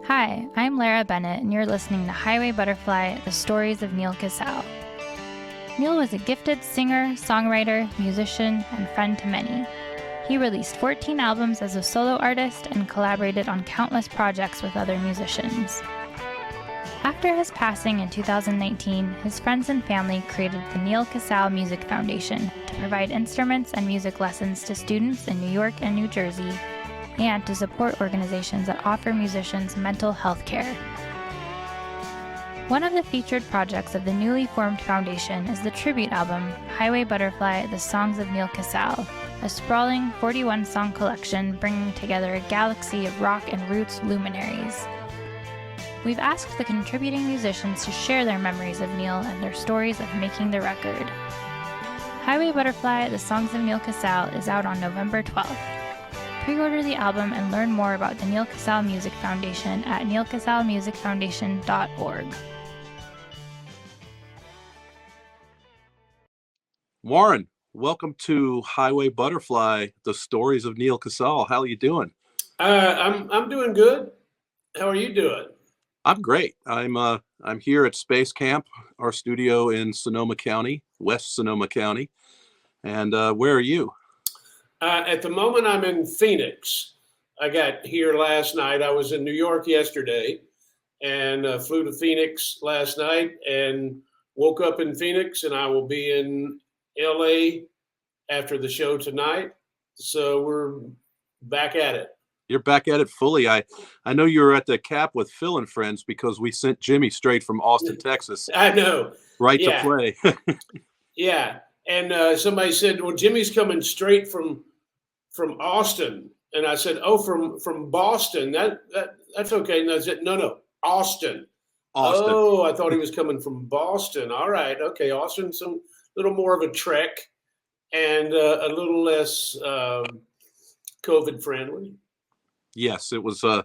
Hi, I'm Lara Bennett, and you're listening to Highway Butterfly, The Stories of Neal Casal. Neal was a gifted singer, songwriter, musician, and friend to many. He released 14 albums as a solo artist and collaborated on countless projects with other musicians. After his passing in 2019, his friends and family created the Neal Casal Music Foundation to provide instruments and music lessons to students in New York and New Jersey, and to support organizations that offer musicians mental health care. One of the featured projects of the newly formed foundation is the tribute album, Highway Butterfly, The Songs of Neal Casal, a sprawling 41-song collection bringing together a galaxy of rock and roots luminaries. We've asked the contributing musicians to share their memories of Neal and their stories of making the record. Highway Butterfly, The Songs of Neal Casal is out on November 12th. Pre-order the album and learn more about the Neal Casal Music Foundation at nealcasalmusicfoundation.org. Warren, welcome to Highway Butterfly, The Stories of Neal Casal. How are you doing? I'm doing good. How are you doing? I'm great. I'm here at Space Camp, our studio in Sonoma County, West Sonoma County. And where are you? At the moment, I'm in Phoenix. I got here last night. I was in New York yesterday and flew to Phoenix last night and woke up in Phoenix, and I will be in LA after the show tonight. So we're back at it. You're back at it fully. I know you were at the Cap with Phil and friends because we sent Jimmy straight from Austin, Texas. I know. Right to play. Yeah. And somebody said, well, Jimmy's coming straight from Austin. And I said, oh, from Boston. That's okay. And I said, no, Austin. Oh, I thought he was coming from Boston. All right. Okay. Austin's a little more of a trek and a little less COVID friendly. Yes, it was a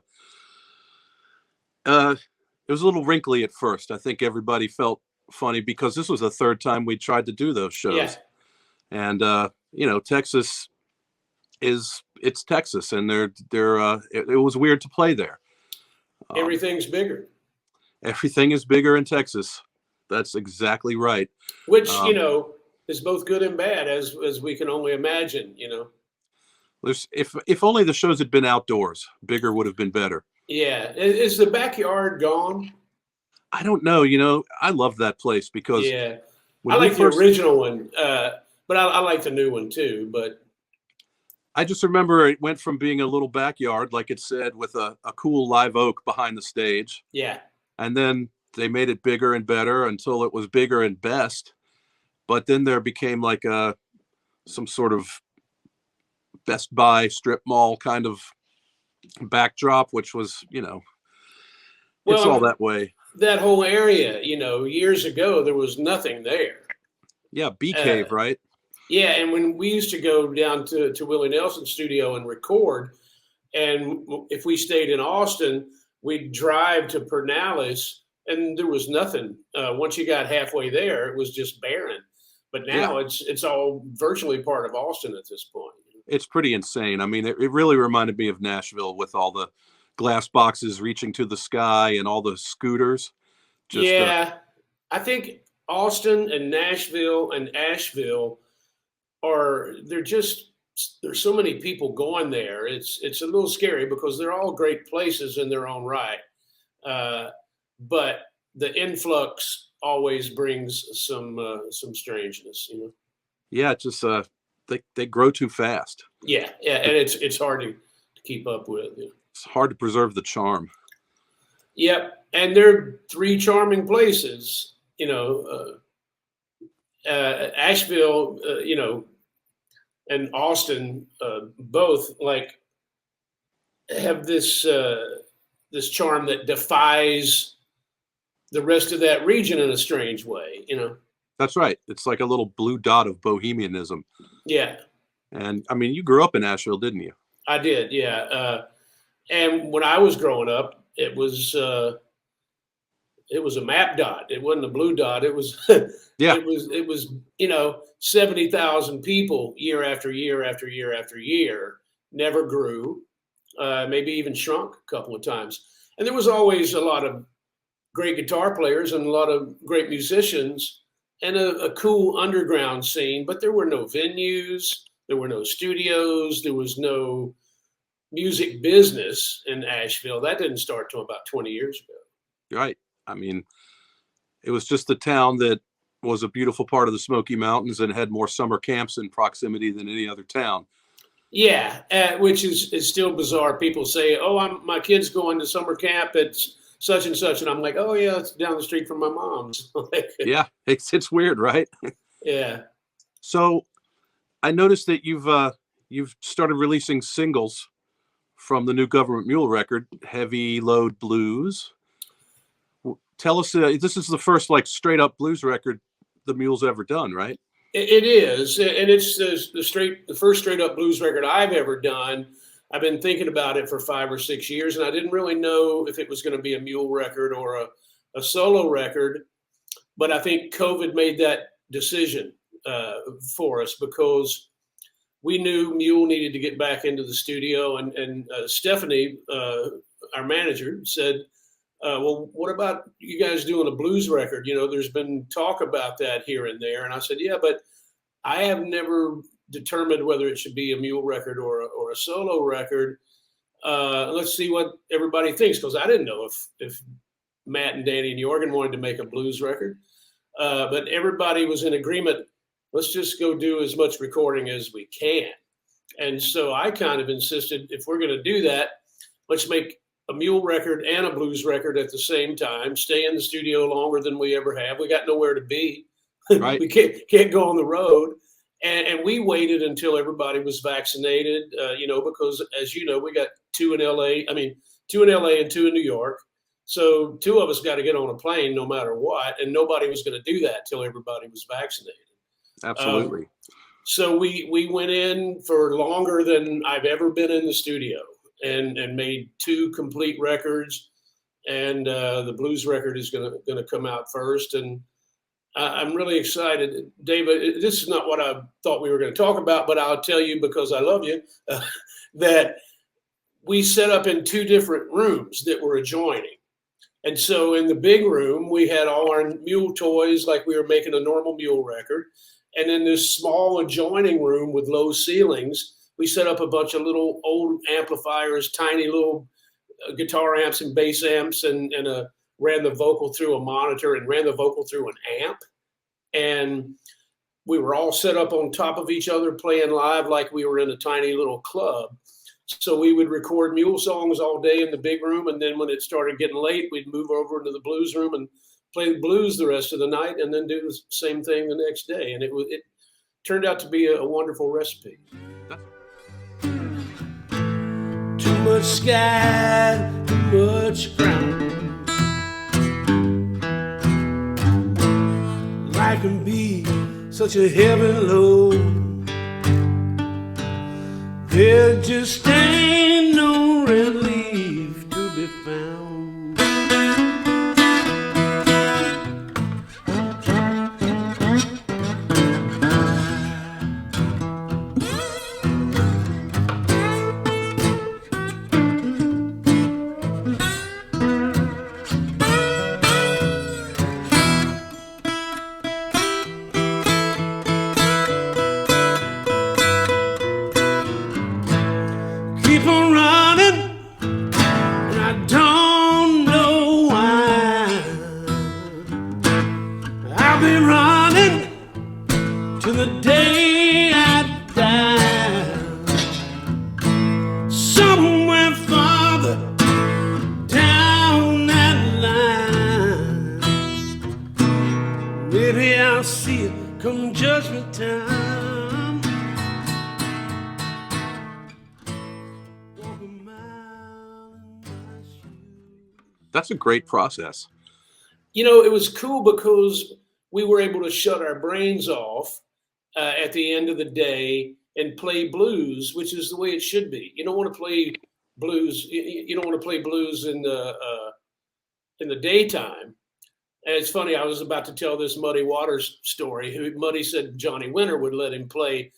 little wrinkly at first. I think everybody felt funny because this was the third time we tried to do those shows. Yeah. And Texas it's Texas, and it was weird to play there. Everything's bigger. Everything is bigger in Texas. That's exactly right. Which, is both good and bad, as we can only imagine, If only the shows had been outdoors, bigger would have been better. Yeah. Is the backyard gone? I don't know. I love that place because I like the original one, but I like the new one too. But I just remember it went from being a little backyard, like it said, with a cool live oak behind the stage. Yeah. And then they made it bigger and better until it was bigger and best. But then there became like some sort of Best Buy strip mall kind of backdrop, which was, it's all that way. That whole area, years ago, there was nothing there. Yeah, Bee Cave, right? Yeah, and when we used to go down to Willie Nelson's studio and record, and if we stayed in Austin, we'd drive to Pernalis, and there was nothing. Once you got halfway there, it was just barren. But now it's all virtually part of Austin at this point. It's pretty insane. I mean, it really reminded me of Nashville with all the glass boxes reaching to the sky and all the scooters. I think Austin and Nashville and Asheville there's so many people going there. It's a little scary because they're all great places in their own right. But the influx always brings some strangeness, Yeah, just they grow too fast. Yeah, and it's hard to keep up with. It's hard to preserve the charm. Yep, and they're three charming places. Asheville, and Austin, both have this charm that defies the rest of that region in a strange way. That's right. It's like a little blue dot of bohemianism. Yeah. And I mean, you grew up in Asheville, didn't you? I did. Yeah. And when I was growing up, it was a map dot. It wasn't a blue dot. It was, it was 70,000 people year after year after year after year. never grew, maybe even shrunk a couple of times. And there was always a lot of great guitar players and a lot of great musicians and a cool underground scene, but there were no venues, there were no studios, there was no music business in Asheville. That didn't start till about 20 years ago. Right. I mean, it was just a town that was a beautiful part of the Smoky Mountains and had more summer camps in proximity than any other town. Yeah, which is still bizarre. People say, "Oh, my kid's going to summer camp at such and such," and I'm like, "Oh yeah, it's down the street from my mom's." Yeah, it's weird, right? Yeah. So I noticed that you've started releasing singles from the new Gov't Mule record, Heavy Load Blues. Tell us, this is the first like straight up blues record the Mule's ever done, right? It is, and it's the first straight up blues record I've ever done. I've been thinking about it for 5 or 6 years, and I didn't really know if it was going to be a Mule record or a solo record. But I think COVID made that decision for us, because we knew Mule needed to get back into the studio, and Stephanie, our manager, said, well, what about you guys doing a blues record? You know, there's been talk about that here and there. And I said, yeah, but I have never determined whether it should be a Mule record or a solo record. Let's see what everybody thinks, because I didn't know if Matt and Danny and Jorgen wanted to make a blues record. But everybody was in agreement. Let's just go do as much recording as we can. And so I kind of insisted, if we're going to do that, let's make a Mule record and a blues record at the same time, stay in the studio longer than we ever have. We got nowhere to be. Right. We can't go on the road. And we waited until everybody was vaccinated, because as you know, we got 2 in LA and 2 in New York. So 2 of us got to get on a plane no matter what. And nobody was going to do that till everybody was vaccinated. Absolutely. So we went in for longer than I've ever been in the studio, and made 2 complete records. And the blues record is going to come out first. And I'm really excited. David, this is not what I thought we were going to talk about, but I'll tell you, because I love you, that we set up in 2 different rooms that were adjoining. And so in the big room, we had all our Mule toys, like we were making a normal Mule record. And in this small adjoining room with low ceilings, we set up a bunch of little old amplifiers, tiny little guitar amps and bass amps, and ran the vocal through a monitor and ran the vocal through an amp. And we were all set up on top of each other playing live like we were in a tiny little club. So we would record Mule songs all day in the big room. And then when it started getting late, we'd move over into the blues room and play the blues the rest of the night, and then do the same thing the next day. And it turned out to be a wonderful recipe. Too much sky, too much ground. Life can be such a heavy load. There just ain't no relief to be found. Keep on running, and I don't know why. I'll be running till the day I die. Somewhere farther down that line, maybe I'll see it come judgment time. That's a great process. You know, it was cool because we were able to shut our brains off at the end of the day and play blues, which is the way it should be. You don't want to play blues. You don't want to play blues in the daytime. And it's funny, I was about to tell this Muddy Waters story. Muddy said Johnny Winter would let him play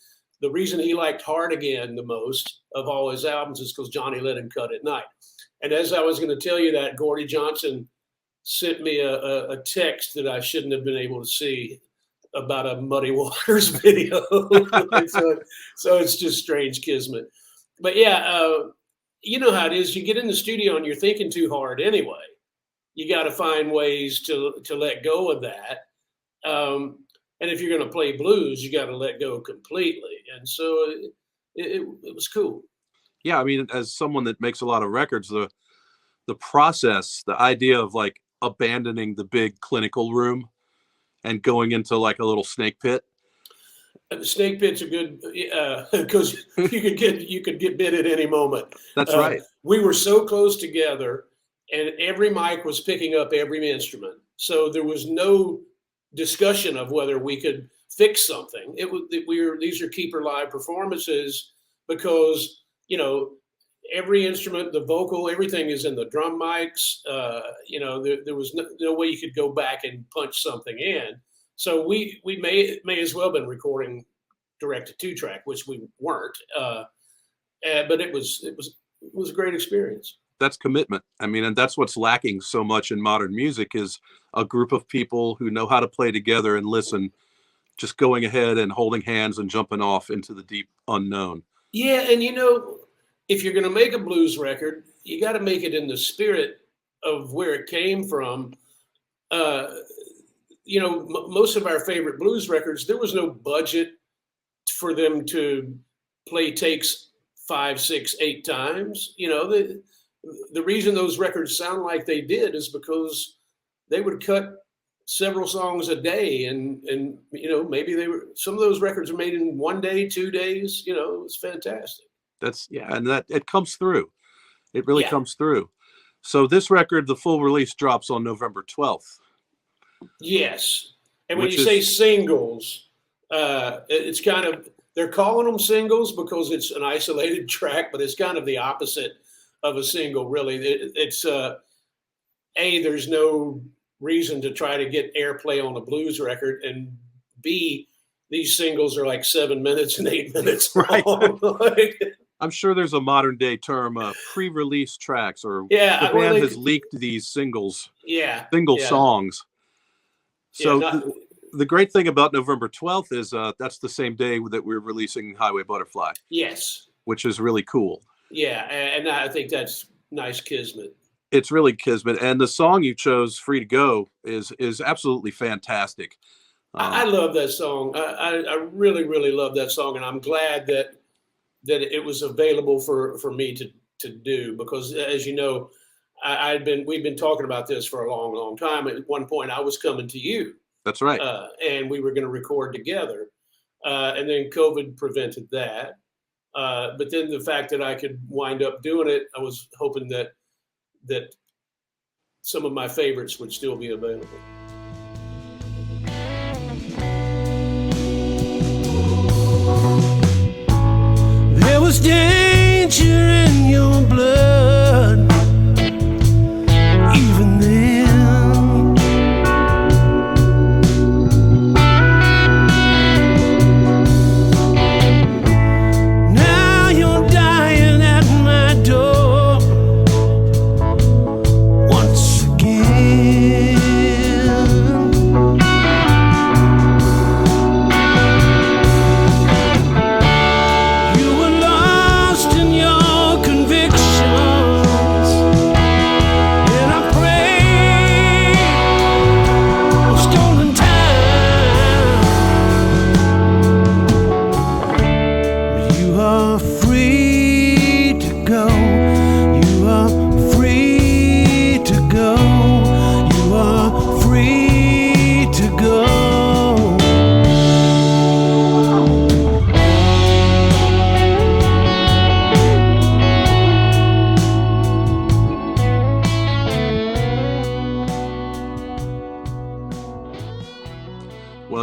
the reason he liked Hard Again the most of all his albums is because Johnny let him cut at night. And as I was going to tell you that, Gordy Johnson sent me a text that I shouldn't have been able to see about a Muddy Waters video. so it's just strange kismet. But yeah, you know how it is. You get in the studio and you're thinking too hard anyway. You got to find ways to let go of that. And if you're going to play blues, you got to let go completely. And so it was cool. Yeah, I mean, as someone that makes a lot of records, the process, the idea of like abandoning the big clinical room and going into like a little snake pit. The snake pits are good because you could get bit at any moment. That's right. We were so close together, and every mic was picking up every instrument, so there was no discussion of whether we could fix something. These are keeper live performances because every instrument, the vocal, everything is in the drum mics. There was no way you could go back and punch something in. So we may as well have been recording direct to 2-track, which we weren't. But it was a great experience. That's commitment. I mean, and that's what's lacking so much in modern music is a group of people who know how to play together and listen, just going ahead and holding hands and jumping off into the deep unknown. Yeah, and if you're going to make a blues record, you got to make it in the spirit of where it came from. Most of our favorite blues records, there was no budget for them to play takes 5, 6, 8 times. The reason those records sound like they did is because they would cut several songs a day, and maybe some of those records were made in 1 day, 2 days. It was fantastic. And that it comes through. It really comes through. So this record, the full release, drops on November 12th. Yes. And when you say singles, it's kind of, they're calling them singles because it's an isolated track, but it's kind of the opposite of a single, really. It's there's no reason to try to get airplay on a blues record, and B, these singles are like 7 minutes and 8 minutes long. Right. I'm sure there's a modern day term, pre-release tracks, or the band has leaked these singles, songs. So the great thing about November 12th is that's the same day that we're releasing Highway Butterfly. Yes. Which is really cool. Yeah, and I think that's nice kismet. It's really kismet. And the song you chose, Free to Go, is absolutely fantastic. I love that song. I really, really love that song. And I'm glad that it was available for me to do, because as you know, we've been talking about this for a long, long time. At one point I was coming to you. That's right. And we were going to record together. And then COVID prevented that. But then the fact that I could wind up doing it, I was hoping that some of my favorites would still be available. There was danger in your blood, even then. Now you're dying at my door once again.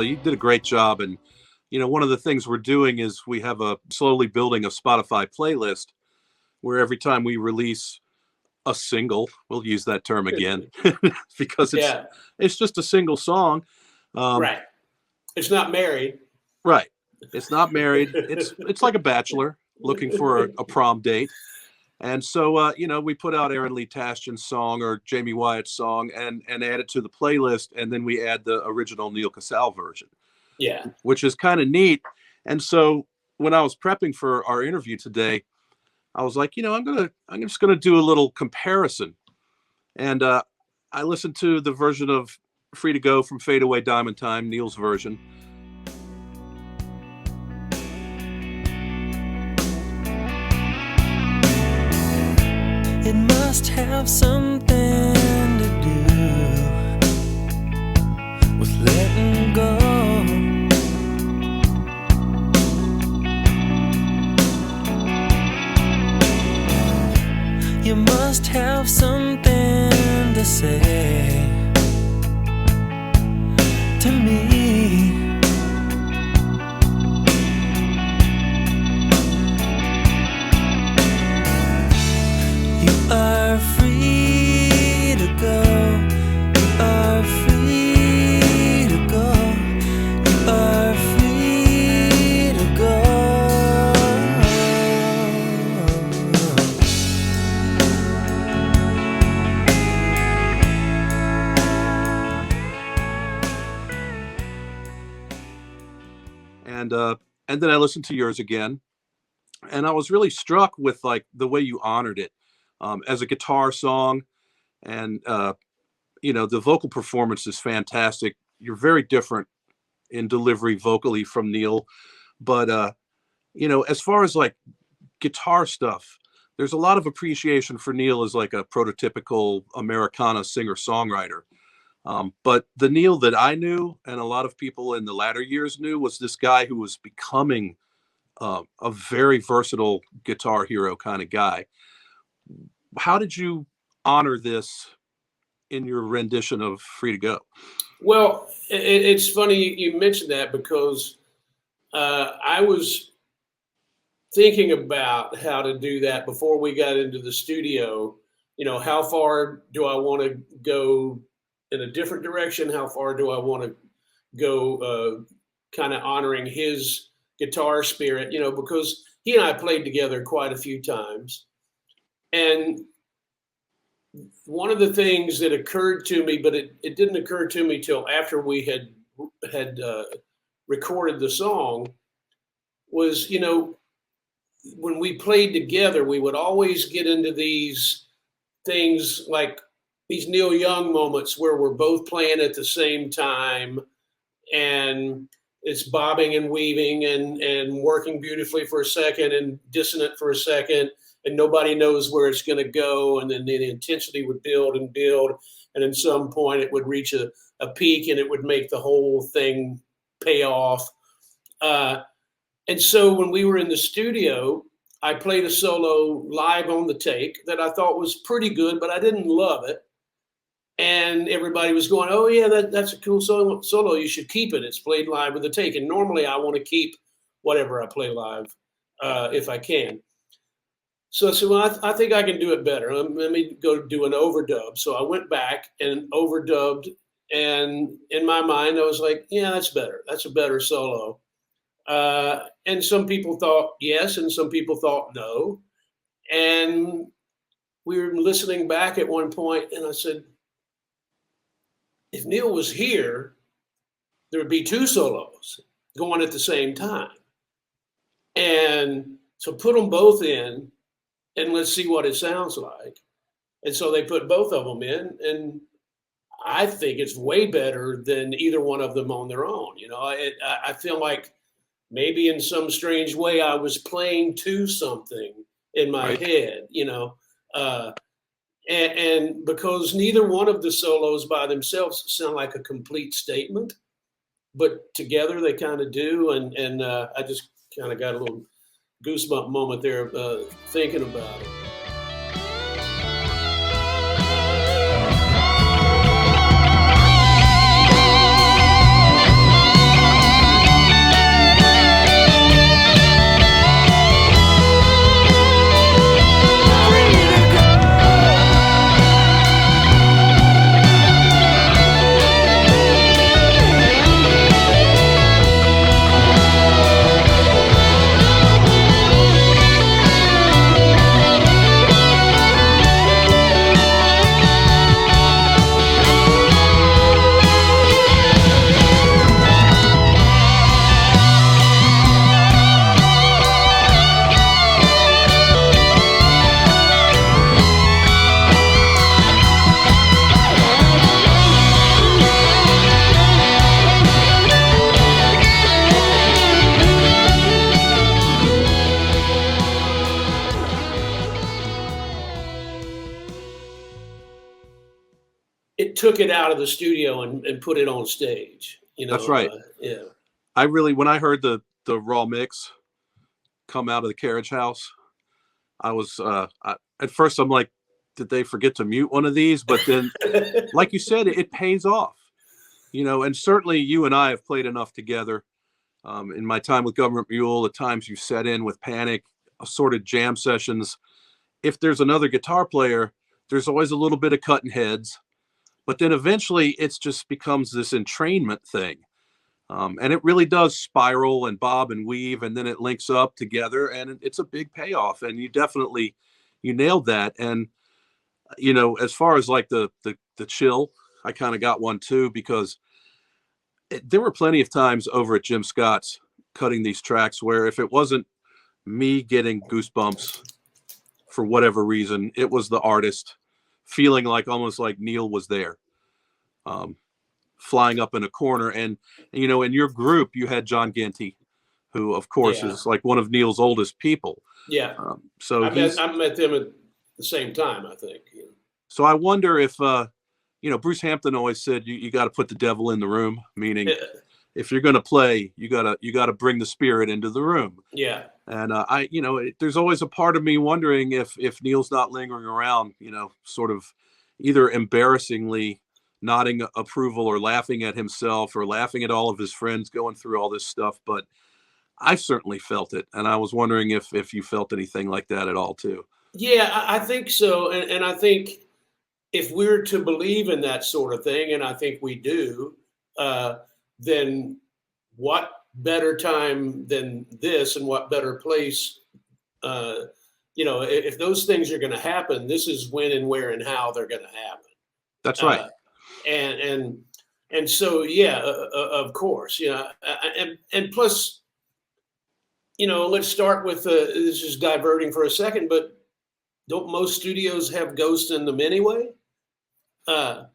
You did a great job. And, one of the things we're doing is we have slowly building a Spotify playlist where every time we release a single, we'll use that term again, because it's just a single song. Right. It's not married. Right. It's not married. It's like a bachelor looking for a prom date. And so, we put out Aaron Lee Tasjan's song or Jamie Wyatt's song and add it to the playlist. And then we add the original Neal Casal version. Yeah. Which is kind of neat. And so when I was prepping for our interview today, I was like, I'm just going to do a little comparison. And I listened to the version of Free to Go from Fade Away Diamond Time, Neal's version. It must have something to do with letting go. You must have something to say to me. You are free to go. You are free to go. You are free to go. And then I listened to yours again, and I was really struck with like the way you honored it as a guitar song, and the vocal performance is fantastic. You're very different in delivery vocally from Neal, but as far as like guitar stuff, there's a lot of appreciation for Neal as like a prototypical Americana singer-songwriter. But the Neal that I knew, and a lot of people in the latter years knew, was this guy who was becoming a very versatile guitar hero kind of guy. How did you honor this in your rendition of Free to Go? Well, it's funny you mentioned that because I was thinking about how to do that before we got into the studio. How far do I want to go in a different direction? How far do I want to go kind of honoring his guitar spirit, because he and I played together quite a few times. And one of the things that occurred to me, but it didn't occur to me till after we had recorded the song, was, when we played together, we would always get into these things like these Neil Young moments where we're both playing at the same time, and it's bobbing and weaving and working beautifully for a second and dissonant for a second, and nobody knows where it's going to go. And then the intensity would build and build. And at some point it would reach a peak and it would make the whole thing pay off. And so when we were in the studio, I played a solo live on the take that I thought was pretty good, but I didn't love it. And everybody was going, "Oh yeah, that's a cool solo. You should keep it. It's played live with the take." And normally I want to keep whatever I play live if I can. So I said, "Well, I think I can do it better. Let me go do an overdub." So I went back and overdubbed. And in my mind, I was like, "Yeah, that's better. That's a better solo." And some people thought yes, and some people thought no. And we were listening back at one point, and I said, if Neal was here, there would be two solos going at the same time. And so put them both in and let's see what it sounds like. And so they put both of them in, and I think it's way better than either one of them on their own. I feel like maybe in some strange way I was playing to something in my head, and because neither one of the solos by themselves sound like a complete statement, but together they kind of do. And I just kind of got a little goosebump moment there thinking about it. took it out of the studio and put it on stage. That's right. Yeah. When I heard the raw mix come out of the carriage house, I was at first I'm like, did they forget to mute one of these? But then, like you said, it pays off, and certainly you and I have played enough together. In my time with Gov't Mule, the times you've set in with Panic, assorted jam sessions. If there's another guitar player, there's always a little bit of cutting heads, but then eventually it just becomes this entrainment thing. And it really does spiral and bob and weave, and then it links up together, and it's a big payoff. And you nailed that. And, as far as like the chill, I kind of got one too, because there were plenty of times over at Jim Scott's cutting these tracks where if it wasn't me getting goosebumps for whatever reason, it was the artist feeling like almost like Neal was there. Flying up in a corner, and in your group you had John Ginty, who of course is like one of Neal's oldest people. Yeah. So I met them at the same time, I think. So I wonder if Bruce Hampton always said you got to put the devil in the room, meaning if you're going to play, you gotta bring the spirit into the room. Yeah. And there's always a part of me wondering if Neal's not lingering around, sort of either embarrassingly nodding approval or laughing at himself or laughing at all of his friends going through all this stuff. But I certainly felt it. And I was wondering if you felt anything like that at all too. Yeah, I think so. And I think if we're to believe in that sort of thing, and I think we do, then what better time than this, and what better place, if those things are going to happen, this is when and where and how they're going to happen. That's right. And so, of course, and plus, let's start with, this is diverting for a second, but don't most studios have ghosts in them anyway? Or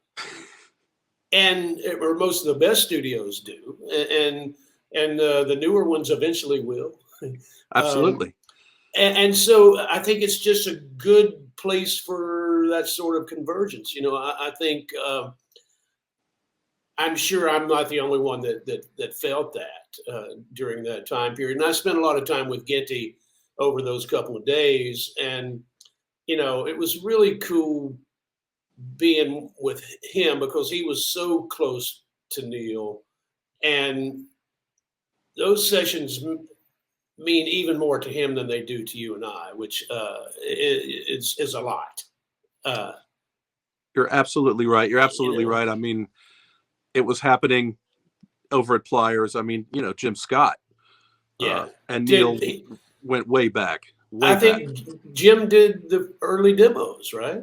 most of the best studios do. And the newer ones eventually will. Absolutely. And so I think it's just a good place for that sort of convergence. I think, I'm sure I'm not the only one that felt that during that time period. And I spent a lot of time with Ginty over those couple of days. And, it was really cool being with him because he was so close to Neal. And those sessions mean even more to him than they do to you and I, which is a lot. You're absolutely right. You're absolutely right. I mean, it was happening over at Pliers. I mean, Jim Scott. And Neal went way back. I think Jim did the early demos, right?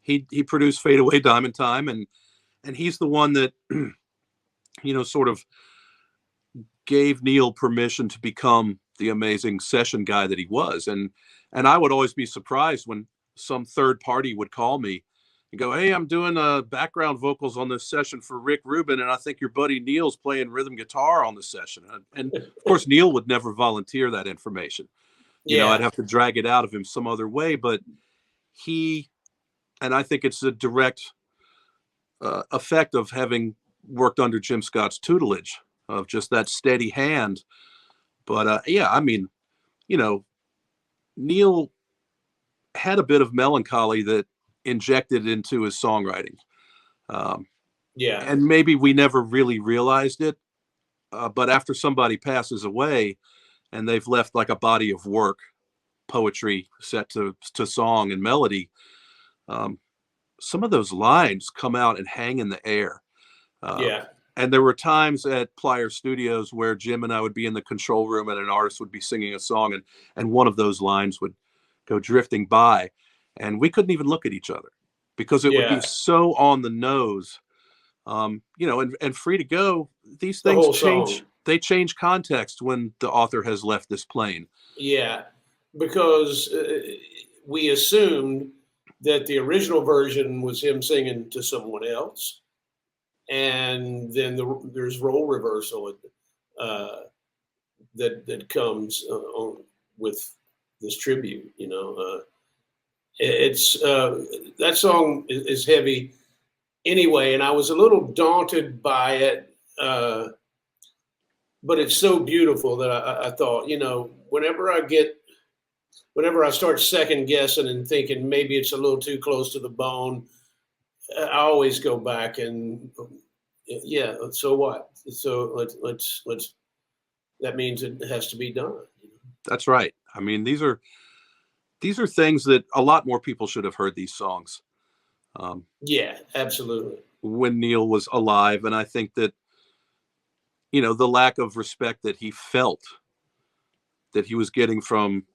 He produced Fade Away Diamond Time, and he's the one that, sort of gave Neal permission to become the amazing session guy that he was. And I would always be surprised when some third party would call me and go, "Hey, I'm doing background vocals on this session for Rick Rubin, and I think your buddy Neal's playing rhythm guitar on the session." And of course, Neal would never volunteer that information. I'd have to drag it out of him some other way. But and I think it's a direct effect of having worked under Jim Scott's tutelage, of just that steady hand. But I mean, Neal had a bit of melancholy that injected into his songwriting. And maybe we never really realized it. But after somebody passes away and they've left like a body of work, poetry set to song and melody, some of those lines come out and hang in the air. And there were times at Plier Studios where Jim and I would be in the control room and an artist would be singing a song, and one of those lines would go drifting by, and we couldn't even look at each other because it would be so on the nose. And Free to Go, these things change. They change context when the author has left this plane. Yeah, because we assumed that the original version was him singing to someone else. And then there's role reversal that comes with this tribute. It's that song is heavy. anyway, and I was a little daunted by it, but it's so beautiful that I thought, whenever I start second guessing and thinking maybe it's a little too close to the bone, I always go back and yeah. So what? So let's that means it has to be done. That's right. I mean, these are things that a lot more people should have heard these songs. Yeah, absolutely. When Neal was alive, and I think that the lack of respect that he felt that he was getting from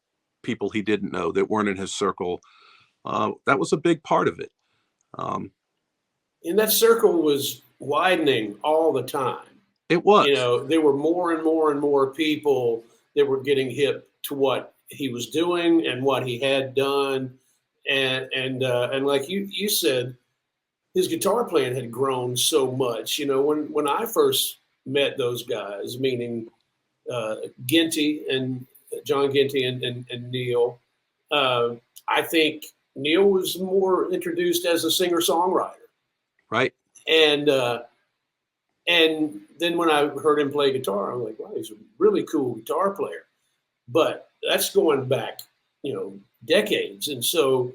people he didn't know that weren't in his circle, that was a big part of it. And that circle was widening all the time. It was. There were more and more and more people that were getting hip to what he was doing and what he had done, and like you said, his guitar playing had grown so much. When I first met those guys, meaning Ginty and John Ginty and Neal, I think Neal was more introduced as a singer-songwriter. Right. And then when I heard him play guitar, I was like, wow, he's a really cool guitar player. But that's going back, decades. And so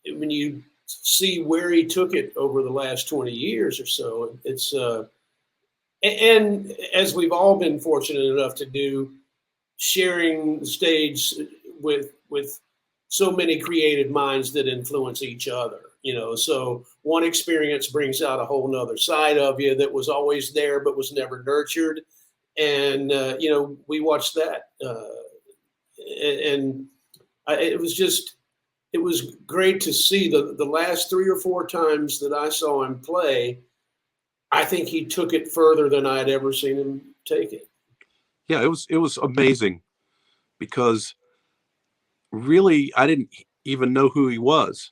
when you see where he took it over the last 20 years or so, it's and as we've all been fortunate enough to do, sharing the stage with so many creative minds that influence each other. So one experience brings out a whole nother side of you that was always there but was never nurtured, and we watched that, and it was great to see the last 3 or 4 times that I saw him play. I think he took it further than I'd ever seen him take it. Yeah, it was amazing, because really I didn't even know who he was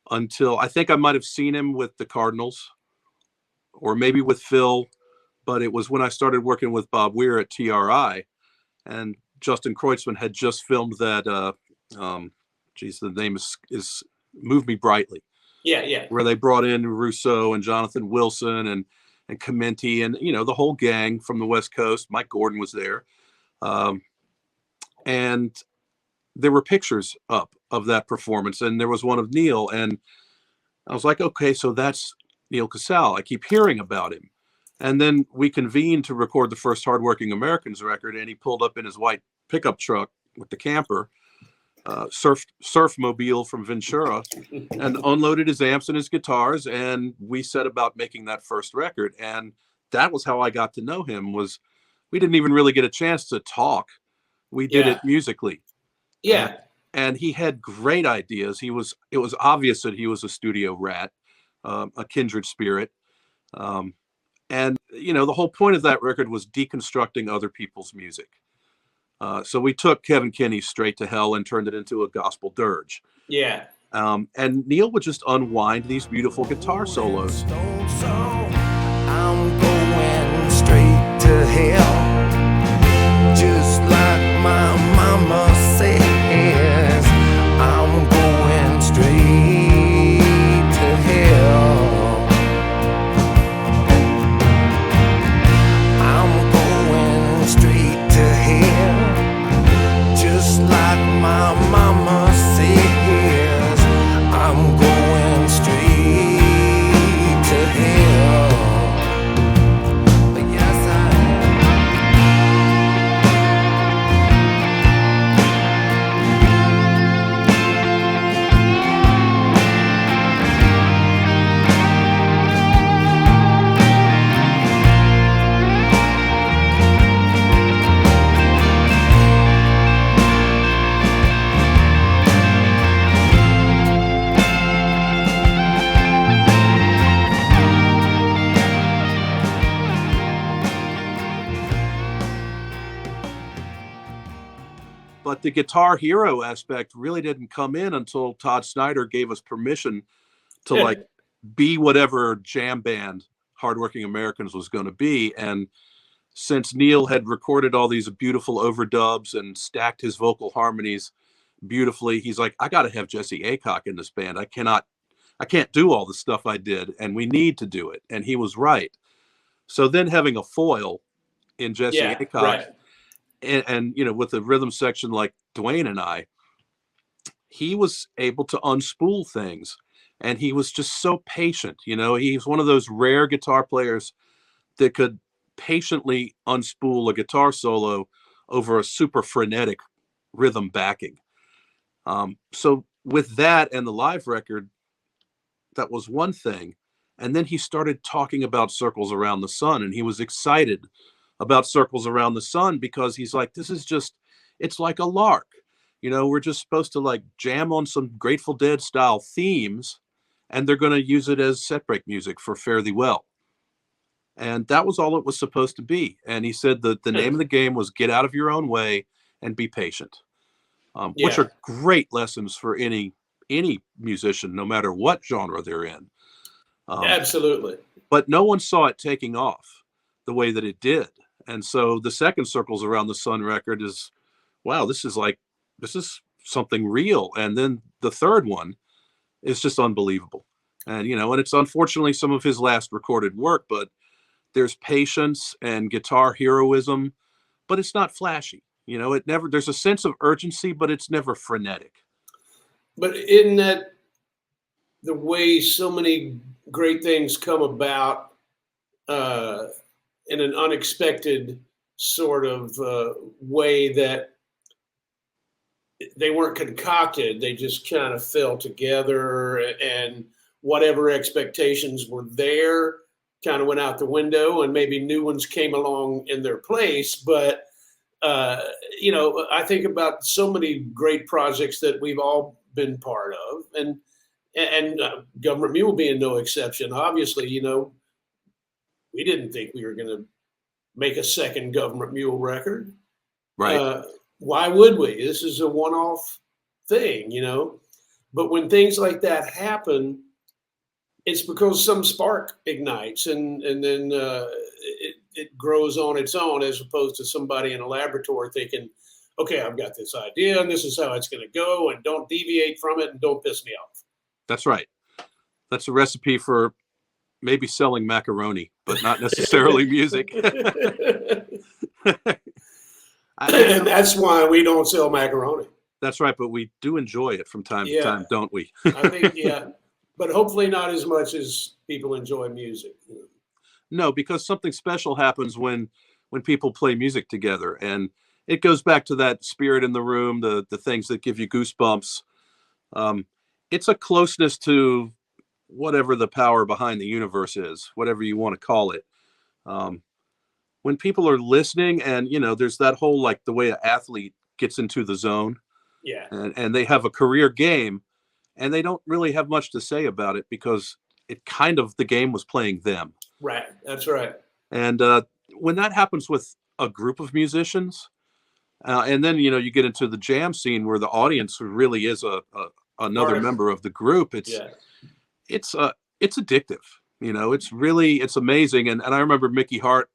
until I think I might have seen him with the Cardinals or maybe with Phil, but it was when I started working with Bob Weir at TRI, and Justin Kreutzmann had just filmed that the name is Move Me Brightly. Yeah. Where they brought in Russo and Jonathan Wilson and Clementi and the whole gang from the West Coast. Mike Gordon was there. And there were pictures up of that performance, and there was one of Neal, and I was like, okay, so that's Neal Casal. I keep hearing about him. And then we convened to record the first Hardworking Americans record, and he pulled up in his white pickup truck with the camper, surf mobile from Ventura, and unloaded his amps and his guitars, and we set about making that first record. And that was how I got to know him. Was we didn't even really get a chance to talk. We did it musically. Yeah. And he had great ideas. It was obvious that he was a studio rat, a kindred spirit. And the whole point of that record was deconstructing other people's music. So we took Kevin Kinney's Straight to Hell and turned it into a gospel dirge. Yeah. And Neal would just unwind these beautiful guitar solos. I'm going straight to hell, just like my mama says. I'm going straight to hell. I'm going straight to hell, just like my mama says. I'm going straight to hell. But yes, I am. But the Guitar Hero aspect really didn't come in until Todd Snyder gave us permission to be whatever jam band Hardworking Americans was going to be. And since Neal had recorded all these beautiful overdubs and stacked his vocal harmonies beautifully, he's like, I got to have Jesse Aycock in this band. I I can't do all the stuff I did, and we need to do it. And he was right. So then having a foil in Jesse Yeah, Aycock, right. and you know, with the rhythm section like Dwayne and I, he was able to unspool things, and he was just so patient. You know, he's one of those rare guitar players that could patiently unspool a guitar solo over a super frenetic rhythm backing. So with that and the live record, that was one thing. And then he started talking about Circles Around the Sun, and he was excited about Circles Around the Sun because he's like, this is just, it's like a lark. You know, we're just supposed to like jam on some Grateful Dead style themes, and they're going to use it as set break music for Fare Thee Well. And that was all it was supposed to be. And he said that the name of the game was get out of your own way and be patient, which Yeah. are great lessons for any musician, no matter what genre they're in. Absolutely. But no one saw it taking off the way that it did. And so the second Circles Around the Sun record is, wow, this is something real. And then the third one is just unbelievable. And, you know, and it's unfortunately some of his last recorded work, but there's patience and guitar heroism, but it's not flashy. You know, there's a sense of urgency, but it's never frenetic. But isn't that the way so many great things come about in an unexpected sort of way, that they weren't concocted, they just kind of fell together, and whatever expectations were there kind of went out the window, and maybe new ones came along in their place. But you know, I think about so many great projects that we've all been part of, and Gov't Mule being no exception. Obviously, you know, we didn't think we were going to make a second Gov't Mule record. Right. Why would we? This is a one-off thing, you know. But when things like that happen, it's because some spark ignites, and then it grows on its own, as opposed to somebody in a laboratory thinking, okay, I've got this idea and this is how it's going to go, and don't deviate from it and don't piss me off. That's right. That's a recipe for maybe selling macaroni, but not necessarily music. And that's why we don't sell macaroni. That's right, but we do enjoy it from time to time, don't we? I think, yeah, but hopefully not as much as people enjoy music. No, because something special happens when people play music together, and it goes back to that spirit in the room, the things that give you goosebumps. It's a closeness to whatever the power behind the universe is, whatever you want to call it. When people are listening, and you know, there's that whole, like, the way an athlete gets into the zone, yeah, and they have a career game, and they don't really have much to say about it because it kind of, the game was playing them. Right. That's right. And when that happens with a group of musicians, and then, you know, you get into the jam scene where the audience really is another Artist. member of the group. It's addictive. You know, it's amazing. And I remember Mickey Hart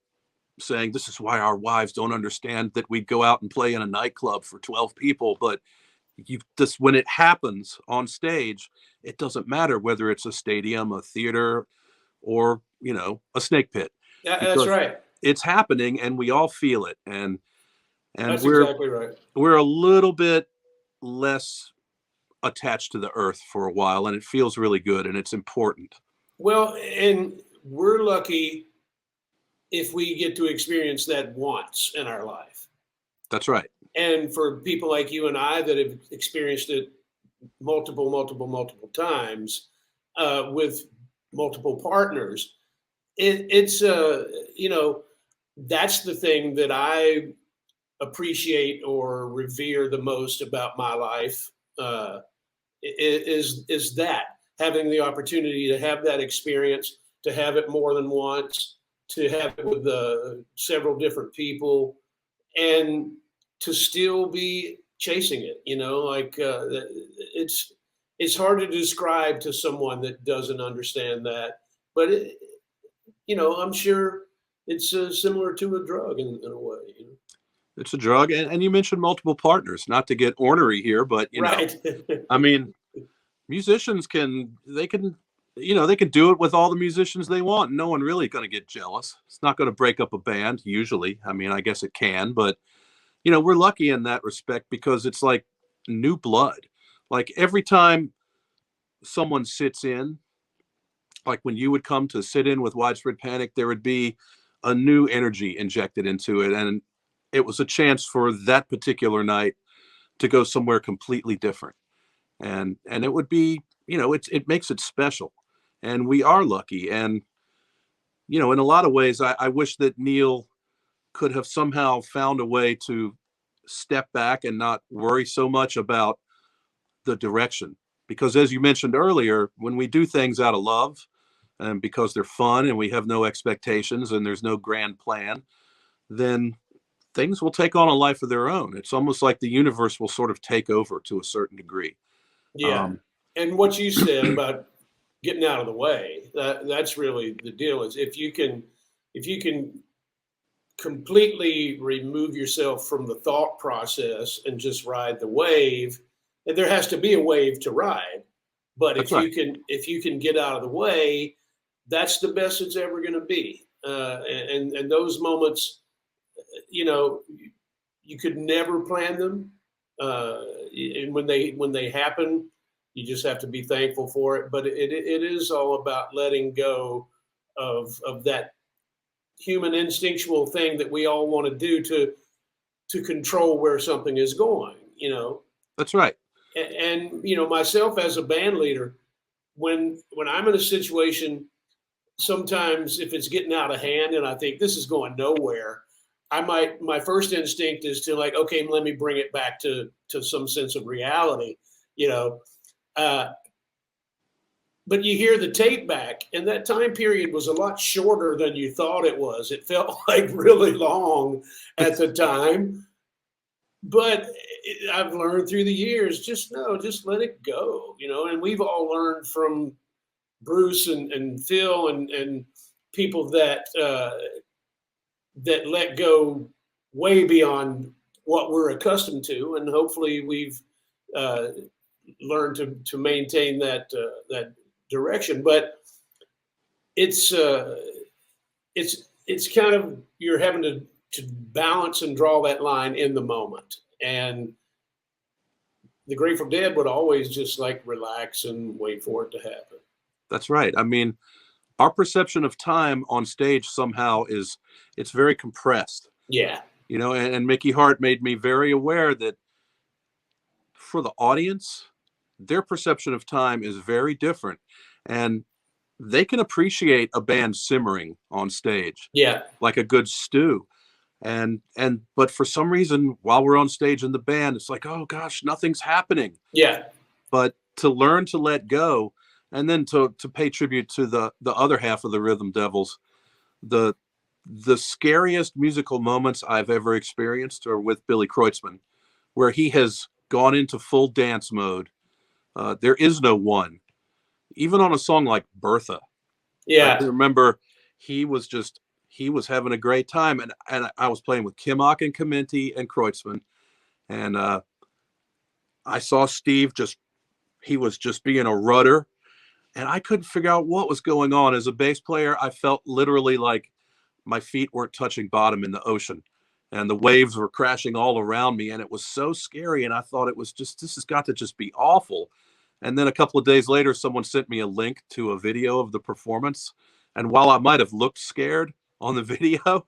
saying, this is why our wives don't understand that we'd go out and play in a nightclub for 12 people. But when it happens on stage, it doesn't matter whether it's a stadium, a theater, or, you know, a snake pit. Yeah, that's right. It's happening, and we all feel it. And that's we're exactly right. We're a little bit less attached to the earth for a while, and it feels really good, and it's important. Well, and we're lucky if we get to experience that once in our life. That's right. And for people like you and I that have experienced it multiple times with multiple partners, it's you know, that's the thing that I appreciate or revere the most about my life, is that having the opportunity to have that experience, to have it more than once, to have it with several different people, and to still be chasing it. You know, like it's hard to describe to someone that doesn't understand that, but you know, I'm sure it's similar to a drug in a way. You know? It's a drug, and you mentioned multiple partners. Not to get ornery here, but you right. know, I mean, musicians they can they can do it with all the musicians they want. No one really going to get jealous. It's not going to break up a band usually. I mean, I guess it can, but we're lucky in that respect because it's like new blood. Like every time someone sits in, like when you would come to sit in with Widespread Panic, there would be a new energy injected into it. And it was a chance for that particular night to go somewhere completely different. And it would be, it makes it special. And we are lucky. And, in a lot of ways, I wish that Neal could have somehow found a way to step back and not worry so much about the direction. Because as you mentioned earlier, when we do things out of love and because they're fun and we have no expectations and there's no grand plan, then things will take on a life of their own. It's almost like the universe will sort of take over to a certain degree. Yeah. And what you said about getting out of the way, that's really the deal. Is if you can completely remove yourself from the thought process and just ride the wave, and there has to be a wave to ride. But if you can get out of the way, that's the best it's ever going to be. And those moments, you could never plan them. And when they happen, you just have to be thankful for it. But it is all about letting go of that human instinctual thing that we all want to do to control where something is going. That's right. And myself as a band leader, when I'm in a situation, sometimes if it's getting out of hand and I think this is going nowhere, my first instinct is to like, okay, let me bring it back to some sense of reality, but you hear the tape back, and that time period was a lot shorter than you thought it was. It felt like really long at the time, but I've learned through the years, just let it go, and we've all learned from Bruce and Phil and people that let go way beyond what we're accustomed to, and hopefully we've learned to maintain that direction. But it's kind of, you're having to balance and draw that line in the moment. And the Grateful Dead would always just like relax and wait for it to happen. That's right. I mean, our perception of time on stage somehow it's very compressed. Yeah. And Mickey Hart made me very aware that for the audience, their perception of time is very different. And they can appreciate a band simmering on stage. Yeah. Like a good stew. But for some reason, while we're on stage in the band, it's like, oh gosh, nothing's happening. Yeah. But to learn to let go, and then to pay tribute to the other half of the Rhythm Devils, the scariest musical moments I've ever experienced are with Billy Kreutzmann, where he has gone into full dance mode. There is no one, even on a song like Bertha. Yeah. I remember he was having a great time, and I was playing with Kimmock and Comenti and Kreutzmann, and I saw Steve he was just being a rudder, and I couldn't figure out what was going on. As a bass player, I felt literally like my feet weren't touching bottom in the ocean, and the waves were crashing all around me, and it was so scary. And I thought this has got to just be awful. And then a couple of days later, someone sent me a link to a video of the performance, and while I might have looked scared on the video,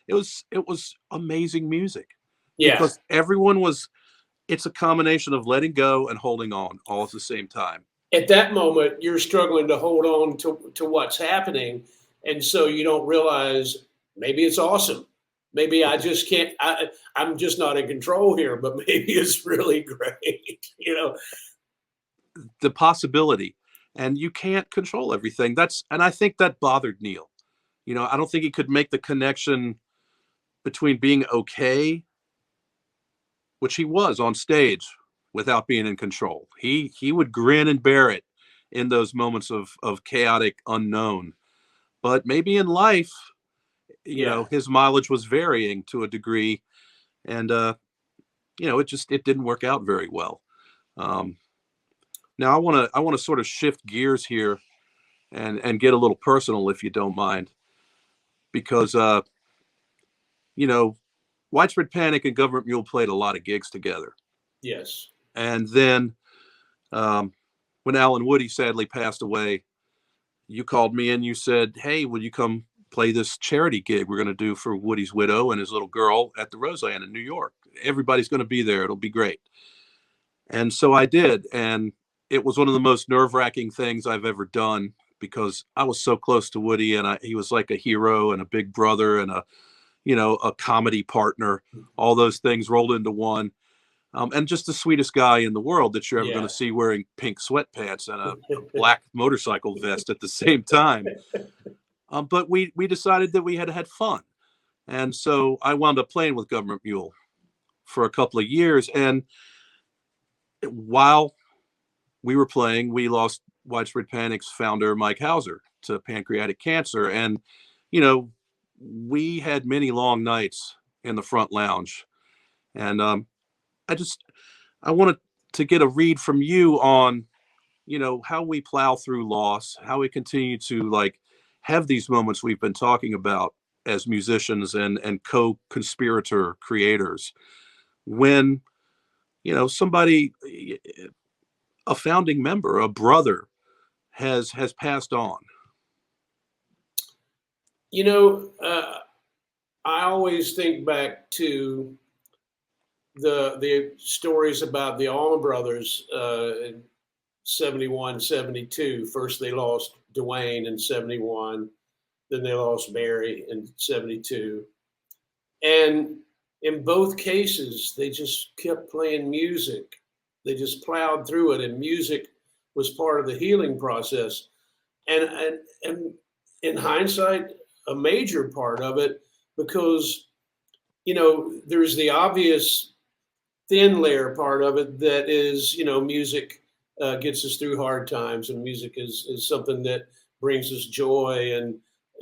it was amazing music. Yeah. Because it's a combination of letting go and holding on all at the same time. At that moment, you're struggling to hold on to what's happening. And so you don't realize maybe it's awesome. Maybe I just can't, I'm just not in control here, but maybe it's really great, The possibility, and you can't control everything. And I think that bothered Neal. I don't think he could make the connection between being okay, which he was on stage, without being in control. He would grin and bear it in those moments of chaotic unknown. But maybe in life, his mileage was varying to a degree, and it didn't work out very well. Now I want to sort of shift gears here and get a little personal, if you don't mind, because you know, Widespread Panic and Gov't Mule played a lot of gigs together. Yes. And then when Alan Woody sadly passed away, you called me and you said, "Hey, will you come play this charity gig we're going to do for Woody's widow and his little girl at the Roseland in New York? Everybody's going to be there. It'll be great." And so I did. And it was one of the most nerve-wracking things I've ever done, because I was so close to Woody, and he was like a hero and a big brother and a comedy partner, all those things rolled into one. And just the sweetest guy in the world that you're ever going to see, wearing pink sweatpants and a black motorcycle vest at the same time. But we decided that we had fun. And so I wound up playing with Gov't Mule for a couple of years. And while we were playing, we lost Widespread Panic's founder, Mike Hauser, to pancreatic cancer. And, we had many long nights in the front lounge. And I wanted to get a read from you on, how we plow through loss, how we continue to have these moments we've been talking about as musicians and co-conspirator creators, when, somebody, a founding member, a brother, has passed on. I always think back to the stories about the Allman Brothers in 71, 72. First they lost Dwayne in 71, then they lost Barry in 72. And in both cases, they just kept playing music. They just plowed through it, and music was part of the healing process. And in hindsight, a major part of it, because, there's the obvious thin layer part of it that is, music gets us through hard times, and music is something that brings us joy, and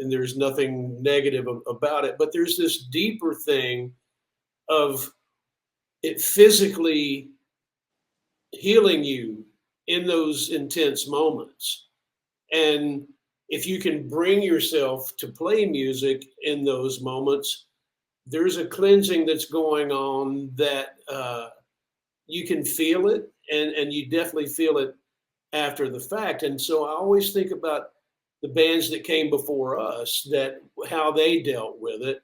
there's nothing negative about it. But there's this deeper thing of it physically healing you in those intense moments. And if you can bring yourself to play music in those moments, there's a cleansing that's going on that you can feel it, and you definitely feel it after the fact. And so I always think about the bands that came before us, that how they dealt with it.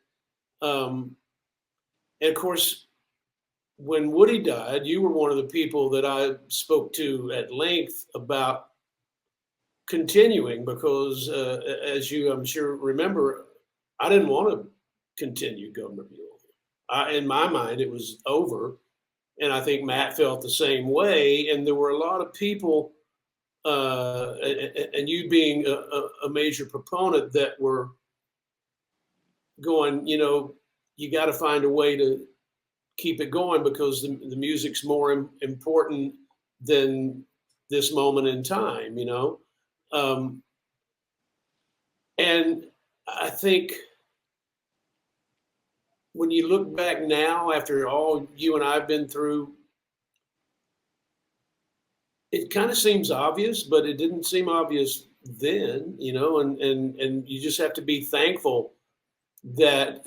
And of course, when Woody died, you were one of the people that I spoke to at length about continuing, because as you, I'm sure, remember, I didn't want to continue Gov't Mule. In my mind, it was over. And I think Matt felt the same way. And there were a lot of people, and you being a major proponent, that were going, you got to find a way to keep it going, because the music's more important than this moment in time, and I think when you look back now, after all you and I've been through, it kind of seems obvious, but it didn't seem obvious then, and you just have to be thankful that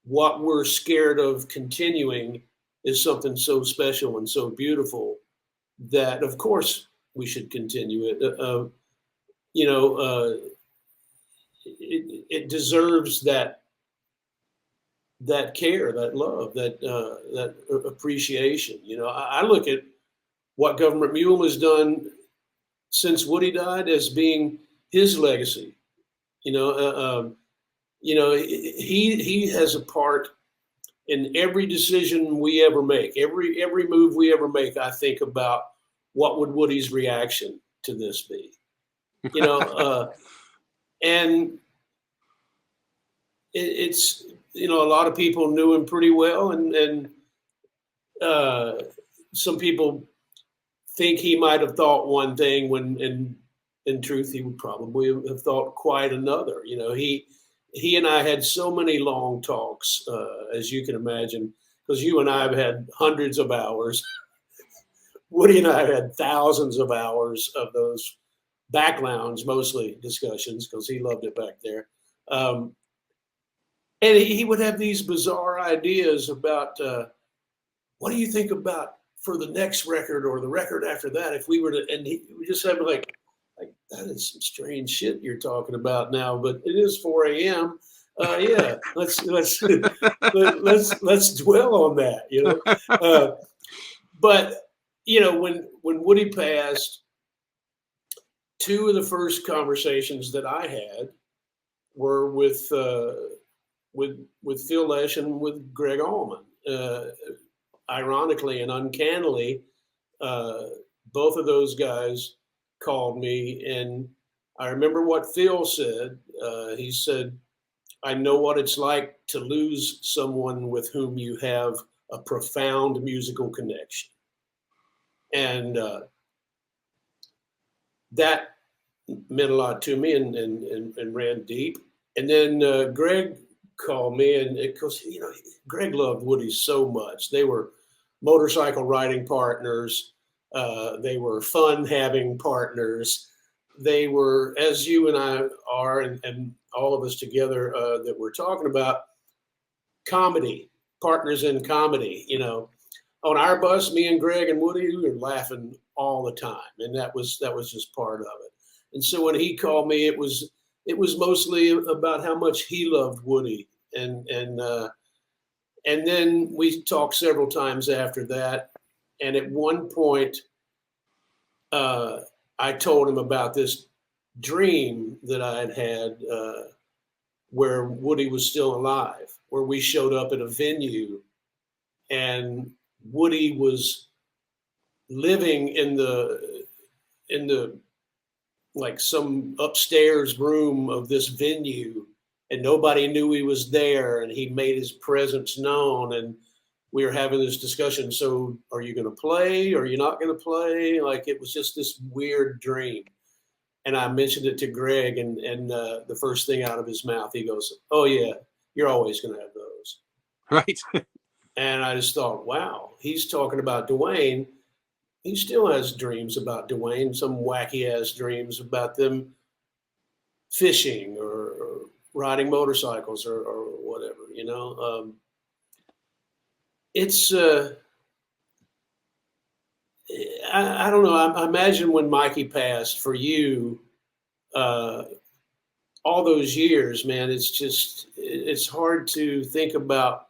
what we're scared of continuing is something so special and so beautiful that, of course, we should continue it. It deserves that care, that love, that appreciation. I look at what Gov't Mule has done since Woody died as being his legacy. He has a part in every decision we ever make, every move we ever make. I think about, what would Woody's reaction to this be? And it's a lot of people knew him pretty well, and some people think he might have thought one thing when in truth he would probably have thought quite another. He and I had so many long talks, as you can imagine, because you and I have had hundreds of hours Woody and I had thousands of hours of those back lounge, mostly discussions, because he loved it back there. And he would have these bizarre ideas about what do you think about for the next record or the record after that if we were to, and we just have like that is some strange shit you're talking about now, but it is 4 a.m. Yeah, let's dwell on that, you know. But you know, when Woody passed, two of the first conversations that I had were with Phil Lesh and with Greg Allman. Ironically and uncannily, both of those guys called me, and I remember what Phil said. He said, "I know what it's like to lose someone with whom you have a profound musical connection," and that meant a lot to me and ran deep. And then Greg called me, and because you know Greg loved Woody so much. They were motorcycle riding partners. They were fun having partners. They were, as you and I are, and all of us together that we're talking about, comedy partners in comedy. You know, on our bus, me and Greg and Woody, we were laughing all the time, and that was just part of it. And so when he called me, it was mostly about how much he loved Woody, and then we talked several times after that. And at one point, I told him about this dream that I had had where Woody was still alive, where we showed up at a venue, and Woody was living in the like some upstairs room of this venue, and nobody knew he was there, and he made his presence known, and we were having this discussion. So are you going to play? Or are you not going to play? Like, it was just this weird dream. And I mentioned it to Greg, and the first thing out of his mouth, he goes, "Oh yeah, you're always going to have those." Right. And I just thought, wow, he's talking about Dwayne. He still has dreams about Dwayne, some wacky ass dreams about them fishing or riding motorcycles or whatever, you know. It's I don't know. I imagine when Mikey passed for you, all those years, man, it's hard to think about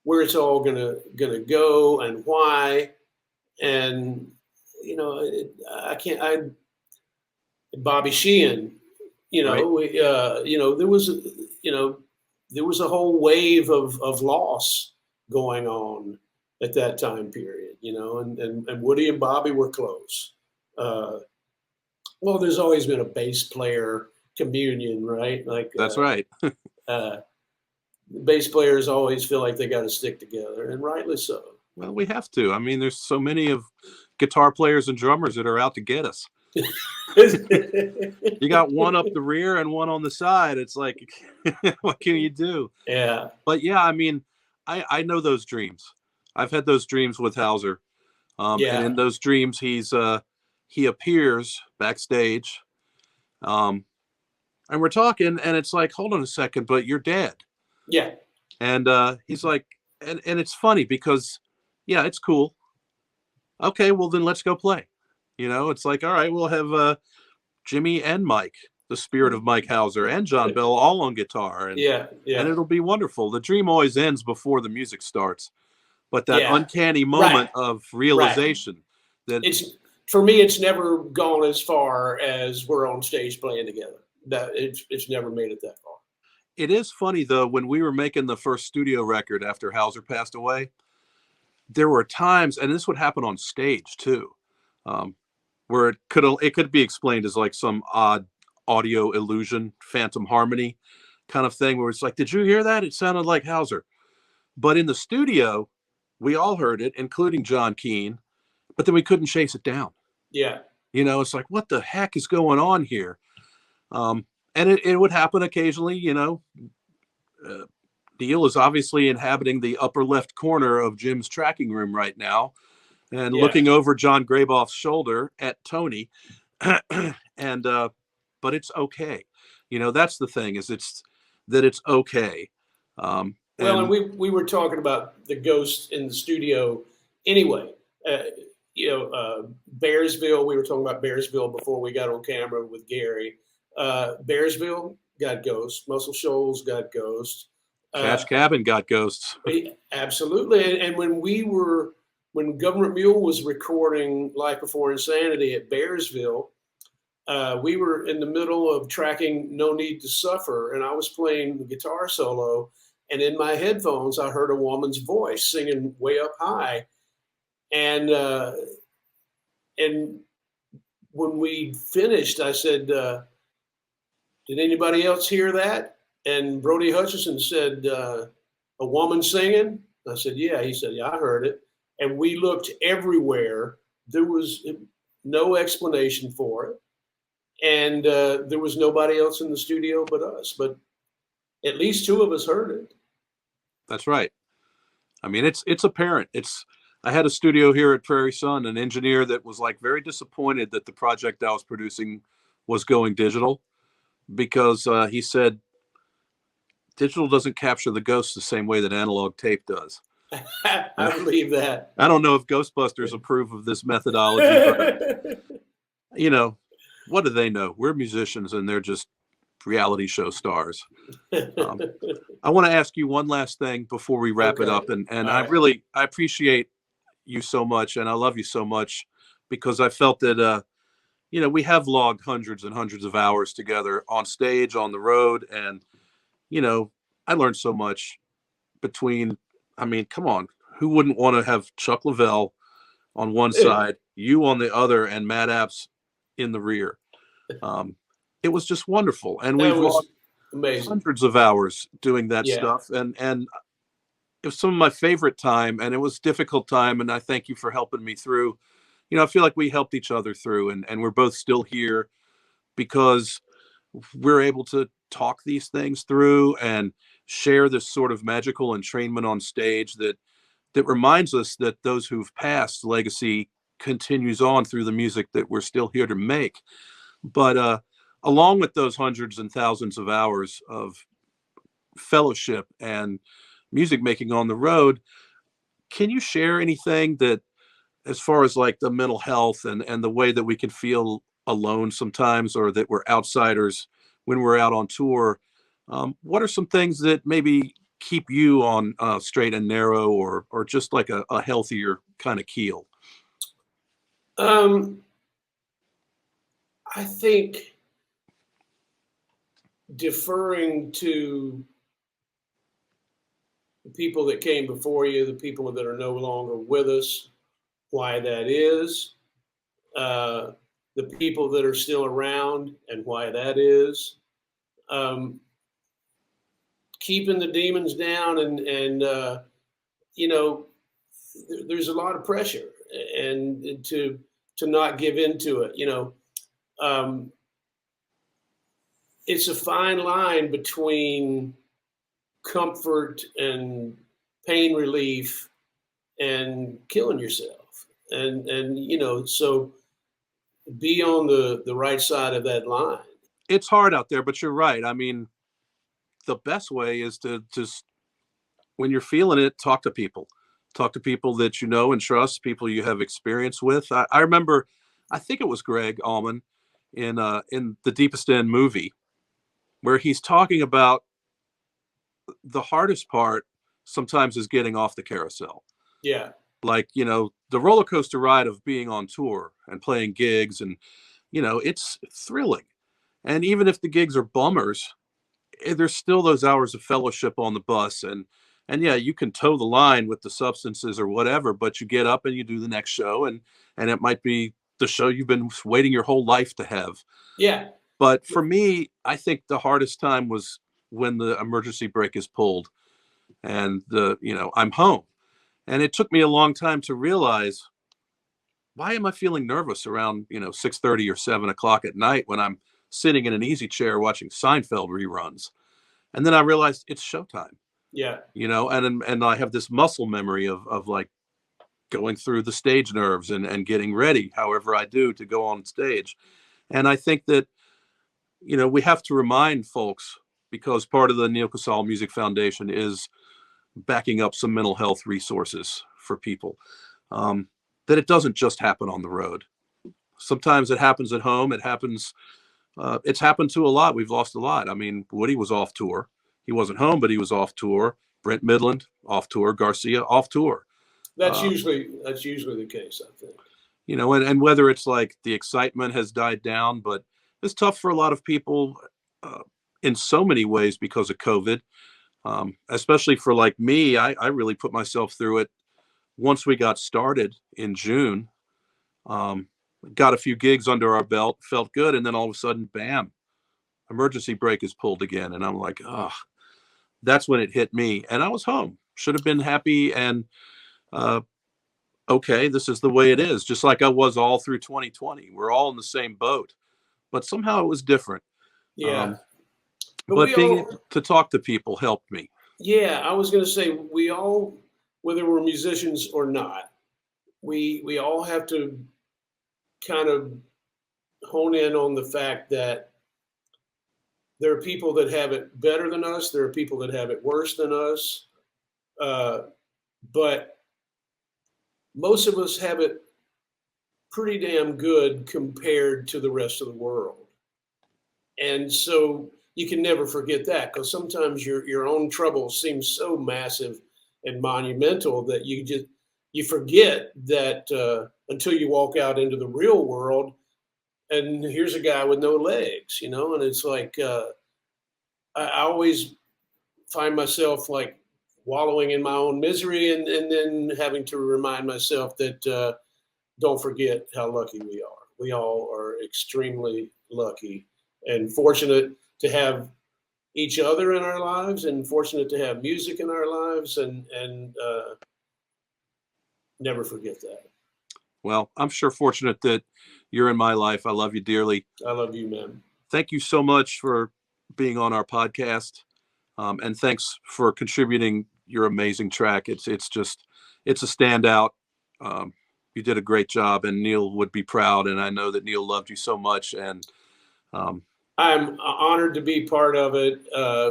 where it's all gonna go and why. And you know, Bobby Sheehan, you know, right. You know, there was a whole wave of loss going on at that time period, you know, and Woody and Bobby were close. Well, there's always been a bass player communion, right? Like that's right. Bass players always feel like they got to stick together, and rightly so. Well, we have to. I mean, there's so many of guitar players and drummers that are out to get us. You got one up the rear and one on the side. It's like, what can you do? Yeah. But yeah, I mean, I know those dreams. I've had those dreams with Hauser. And in those dreams, he appears backstage. And we're talking, and it's like, hold on a second, but you're dead. Yeah. And he's like, and it's funny because, yeah, it's cool. Okay, well then let's go play. You know, it's like, all right, we'll have Jimmy and Mike, the spirit of Mike Hauser, and John Bell all on guitar. And, and it'll be wonderful. The dream always ends before the music starts. But that uncanny moment of realization that for me, it's never gone as far as we're on stage playing together. That it's never made it that far. It is funny though, when we were making the first studio record after Hauser passed away, there were times, and this would happen on stage too, where it could be explained as like some odd audio illusion, phantom harmony kind of thing, where it's like, did you hear that? It sounded like Hauser. But in the studio, we all heard it, including John Keane, but then we couldn't chase it down. Yeah. You know, it's like, what the heck is going on here? And it would happen occasionally, you know. Neal is obviously inhabiting the upper left corner of Jim's tracking room right now. and Yeah. looking over John Graboff's shoulder at Tony. And but it's okay. That's the thing, is it's okay. Well, and And we were talking about the ghost in the studio anyway. Uh, Bearsville. We were talking about Bearsville before we got on camera with Gary. Bearsville got ghosts. Muscle Shoals got ghosts. Cash Cabin got ghosts. Absolutely. And when Gov't Mule was recording Life Before Insanity at Bearsville, we were in the middle of tracking No Need to Suffer, and I was playing the guitar solo, and in my headphones I heard a woman's voice singing way up high, and when we finished, I said, "Did anybody else hear that?" And Brody Hutchison said, "A woman singing?" I said, "Yeah." He said, "Yeah, I heard it." And we looked everywhere. There was no explanation for it. And there was nobody else in the studio but us. But at least two of us heard it. That's right. I mean, it's apparent. I had a studio here at Prairie Sun, an engineer that was like very disappointed that the project I was producing was going digital, because he said digital doesn't capture the ghosts the same way that analog tape does. I believe that. I don't know if Ghostbusters approve of this methodology, but what do they know? We're musicians and they're just reality show stars. I want to ask you one last thing before we wrap it up. And I appreciate you so much, and I love you so much, because I felt that, we have logged hundreds and hundreds of hours together on stage, on the road. And, I learned so much come on, who wouldn't want to have Chuck Lavelle on one side, you on the other, and Matt Apps in the rear? It was just wonderful. And we've lost amazing hundreds of hours doing that stuff. And it was some of my favorite time, and it was difficult time. And I thank you for helping me through. I feel like we helped each other through, and we're both still here because we're able to talk these things through and share this sort of magical entrainment on stage that reminds us that those who've passed legacy continues on through the music that we're still here to make. But along with those hundreds and thousands of hours of fellowship and music making on the road, can you share anything that, as far as like the mental health and the way that we can feel alone sometimes, or that we're outsiders when we're out on tour, what are some things that maybe keep you on straight and narrow, or just like a healthier kind of keel? I think deferring to the people that came before you, the people that are no longer with us, why that is, the people that are still around and why that is, keeping the demons down, and there's a lot of pressure, and to not give into it. It's a fine line between comfort and pain relief and killing yourself, and so be on the right side of that line. It's hard out there, but you're right. I mean, the best way is to just, when you're feeling it, talk to people that you know and trust, people you have experience with. I remember, I think it was Greg Allman in the Deepest End movie, where he's talking about the hardest part sometimes is getting off the carousel. Yeah. Like, the roller coaster ride of being on tour and playing gigs, and, it's thrilling. And even if the gigs are bummers, there's still those hours of fellowship on the bus. And yeah, you can toe the line with the substances or whatever, but you get up and you do the next show, and it might be the show you've been waiting your whole life to have. Yeah. But for me, I think the hardest time was when the emergency brake is pulled and I'm home. And it took me a long time to realize, why am I feeling nervous around, 6:30 or 7 o'clock at night when I'm sitting in an easy chair watching Seinfeld reruns? And then I realized it's showtime. Yeah. And I have this muscle memory of like, going through the stage nerves and getting ready, however I do, to go on stage. And I think that, we have to remind folks, because part of the Neal Casal Music Foundation is backing up some mental health resources for people, that it doesn't just happen on the road. Sometimes it happens at home. It's happened to a lot. We've lost a lot. I mean, Woody was off tour. He wasn't home, but he was off tour. Brent Midland off tour. Garcia off tour. That's usually the case, I think. And whether it's like the excitement has died down, but it's tough for a lot of people in so many ways because of COVID. Especially for like me, I really put myself through it once we got started in June. Got a few gigs under our belt, felt good, and then all of a sudden, bam, emergency brake is pulled again. And I'm like, that's when it hit me. And I was home. Should have been happy and okay, this is the way it is. Just like I was all through 2020. We're all in the same boat, but somehow it was different. Yeah. But being able to talk to people helped me. Yeah, I was going to say, we all, whether we're musicians or not, we all have to kind of hone in on the fact that there are people that have it better than us. There are people that have it worse than us. But most of us have it pretty damn good compared to the rest of the world. And so you can never forget that, because sometimes your own troubles seem so massive and monumental that you forget that until you walk out into the real world, and here's a guy with no legs, and it's like I always find myself like wallowing in my own misery, and then having to remind myself that don't forget how lucky we are. We all are extremely lucky and fortunate to have each other in our lives, and fortunate to have music in our lives, and never forget that. Well, I'm sure fortunate that you're in my life. I love you dearly. I love you, man. Thank you so much for being on our podcast. And thanks for contributing your amazing track. It's a standout. You did a great job, and Neal would be proud. And I know that Neal loved you so much. And I'm honored to be part of it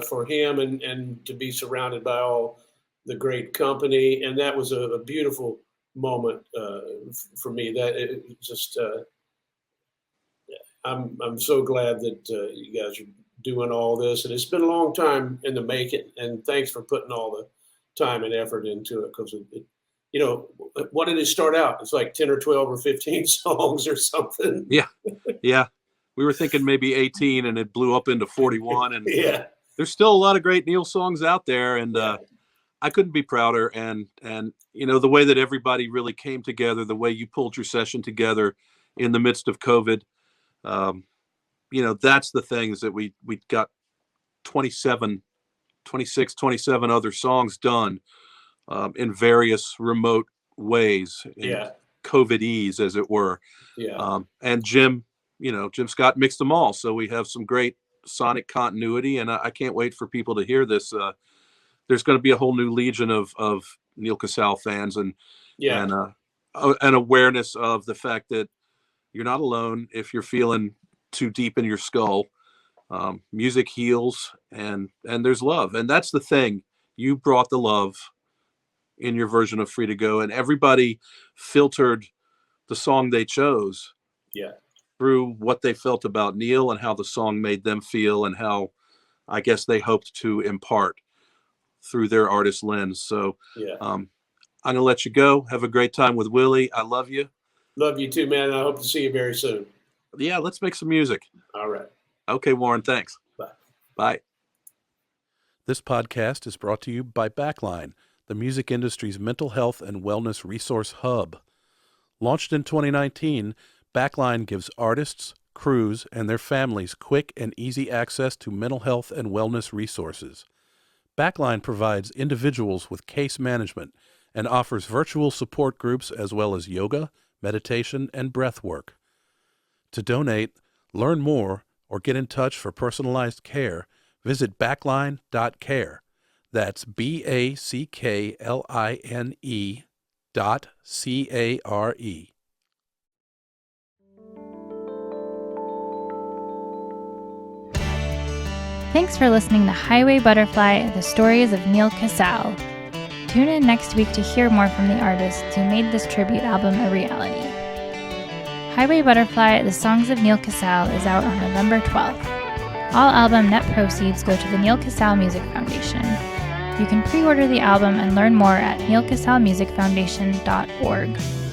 for him, and to be surrounded by all the great company. And that was a beautiful moment for me. That it just, I'm so glad that you guys are doing all this, and it's been a long time in the making. And thanks for putting all the time and effort into it, because what did it start out? It's like 10 or 12 or 15 songs or something. Yeah. We were thinking maybe 18, and it blew up into 41. And yeah, there's still a lot of great Neal songs out there. And I couldn't be prouder. And the way that everybody really came together, the way you pulled your session together in the midst of COVID, that's the things that we got 27 other songs done in various remote ways, in COVID-ese, as it were. Yeah. And Jim Scott mixed them all. So we have some great sonic continuity, and I can't wait for people to hear this. There's going to be a whole new legion of Neal Casal fans, and an awareness of the fact that you're not alone if you're feeling too deep in your skull. Music heals, and there's love. And that's the thing. You brought the love in your version of Free to Go, and everybody filtered the song they chose through what they felt about Neal and how the song made them feel, and how I guess they hoped to impart through their artist lens. So I'm going to let you go. Have a great time with Willie. I love you. Love you too, man. I hope to see you very soon. Yeah, let's make some music. All right. Okay, Warren, thanks. Bye. Bye. This podcast is brought to you by Backline, the music industry's mental health and wellness resource hub. Launched in 2019, Backline gives artists, crews, and their families quick and easy access to mental health and wellness resources. Backline provides individuals with case management and offers virtual support groups as well as yoga, meditation, and breath work. To donate, learn more, or get in touch for personalized care, visit backline.care. That's BACKLINE.care. Thanks for listening to Highway Butterfly, the stories of Neal Casal. Tune in next week to hear more from the artists who made this tribute album a reality. Highway Butterfly, the songs of Neal Casal is out on November 12th. All album net proceeds go to the Neal Casal Music Foundation. You can pre-order the album and learn more at nealcasalmusicfoundation.org.